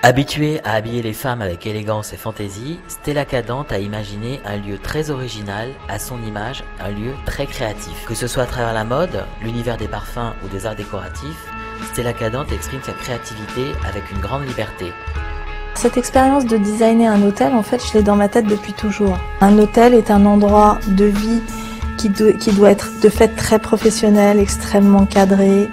Habituée à habiller les femmes avec élégance et fantaisie, Stella Cadente a imaginé un lieu très original, à son image, un lieu très créatif. Que ce soit à travers la mode, l'univers des parfums ou des arts décoratifs, Stella Cadente exprime sa créativité avec une grande liberté. Cette expérience de designer un hôtel, en fait, je l'ai dans ma tête depuis toujours. Un hôtel est un endroit de vie qui doit être de fait très professionnel, extrêmement cadré.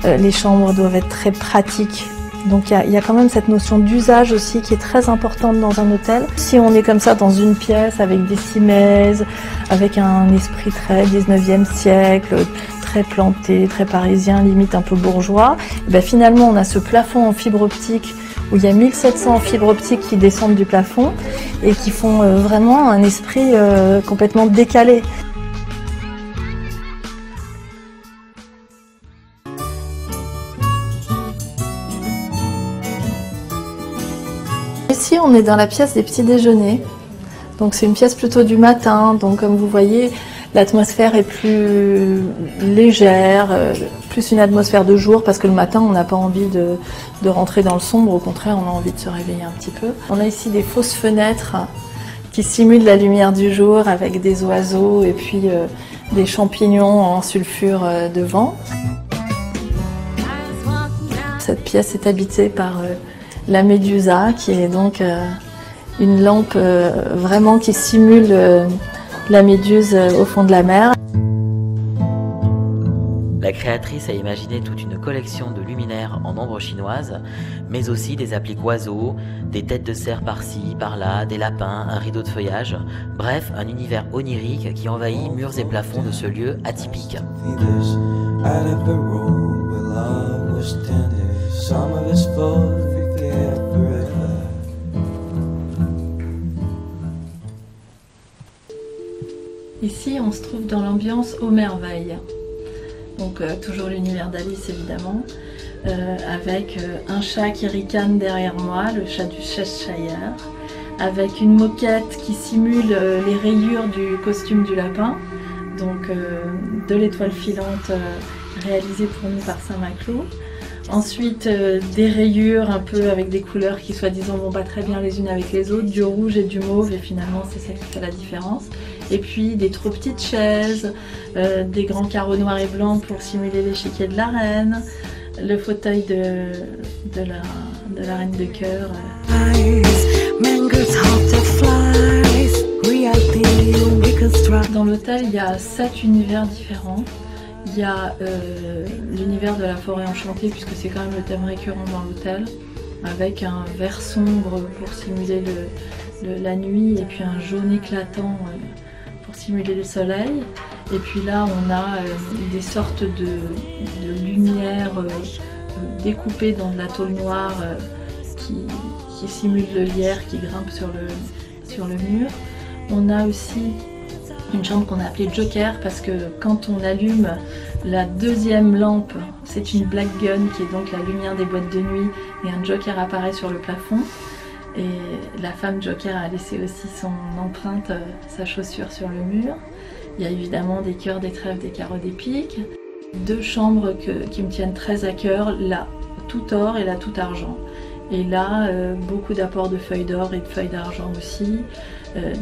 Les chambres doivent être très pratiques. Donc il y a quand même cette notion d'usage aussi qui est très importante dans un hôtel. Si on est comme ça dans une pièce avec des cimaises, avec un esprit très 19e siècle, très planté, très parisien, limite un peu bourgeois, et bien finalement on a ce plafond en fibre optique où il y a 1700 fibres optiques qui descendent du plafond et qui font vraiment un esprit complètement décalé. Ici, on est dans la pièce des petits déjeuners. Donc c'est une pièce plutôt du matin. Donc comme vous voyez, l'atmosphère est plus légère, plus une atmosphère de jour parce que le matin, on n'a pas envie de rentrer dans le sombre. Au contraire, on a envie de se réveiller un petit peu. On a ici des fausses fenêtres qui simulent la lumière du jour avec des oiseaux et puis des champignons en sulfure devant. Cette pièce est habitée par la Médusa, qui est donc une lampe vraiment qui simule la méduse au fond de la mer. La créatrice a imaginé toute une collection de luminaires en ombre chinoise, mais aussi des appliques oiseaux, des têtes de cerf par-ci, par-là, des lapins, un rideau de feuillage, bref, un univers onirique qui envahit murs et plafonds de ce lieu atypique. Ici, on se trouve dans l'ambiance aux merveilles. Donc toujours l'univers d'Alice évidemment, avec un chat qui ricane derrière moi, le chat du Cheshire, avec une moquette qui simule les rayures du costume du lapin, donc de l'étoile filante réalisée pour nous par Saint-Maclou. Ensuite des rayures un peu avec des couleurs qui soi-disant vont pas très bien les unes avec les autres, du rouge et du mauve, et finalement c'est ça qui fait la différence. Et puis des trop petites chaises, des grands carreaux noirs et blancs pour simuler l'échiquier de la reine, le fauteuil de la reine de cœur. Dans l'hôtel, il y a 7 univers différents. Il y a l'univers de la forêt enchantée, puisque c'est quand même le thème récurrent dans l'hôtel, avec un vert sombre pour simuler la nuit et puis un jaune éclatant pour simuler le soleil. Et puis là on a des sortes de lumières découpées dans de la tôle noire qui simulent le lierre qui grimpe sur le mur. On a aussi une chambre qu'on a appelée Joker parce que quand on allume la deuxième lampe, c'est une black gun qui est donc la lumière des boîtes de nuit et un Joker apparaît sur le plafond. Et la femme Joker a laissé aussi son empreinte, sa chaussure sur le mur. Il y a évidemment des cœurs, des trèfles, des carreaux, des piques. 2 chambres qui me tiennent très à cœur, la tout or et la tout argent. Et là, beaucoup d'apports de feuilles d'or et de feuilles d'argent aussi.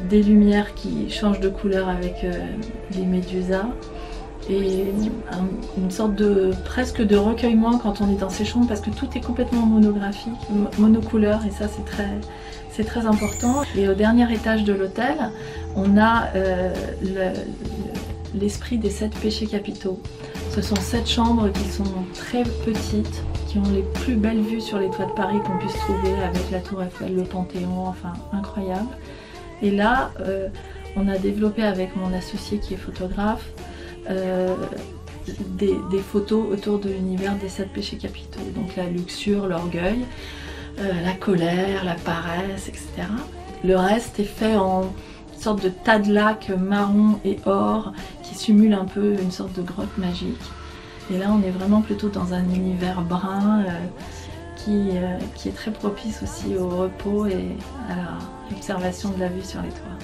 Des lumières qui changent de couleur avec les médusas. Et une sorte presque de recueillement quand on est dans ces chambres parce que tout est complètement monographique, monocouleur, et ça c'est très important. Et au dernier étage de l'hôtel, on a l'esprit des 7 péchés capitaux. Ce sont 7 chambres qui sont très petites, qui ont les plus belles vues sur les toits de Paris qu'on puisse trouver avec la Tour Eiffel, le Panthéon, enfin incroyable. Et là, on a développé avec mon associé qui est photographe des photos autour de l'univers des 7 péchés capitaux. Donc la luxure, l'orgueil, la colère, la paresse, etc. Le reste est fait en sorte de tas de lacs marron et or qui simule un peu une sorte de grotte magique. Et là on est vraiment plutôt dans un univers brun qui est très propice aussi au repos et à l'observation de la vue sur les toits.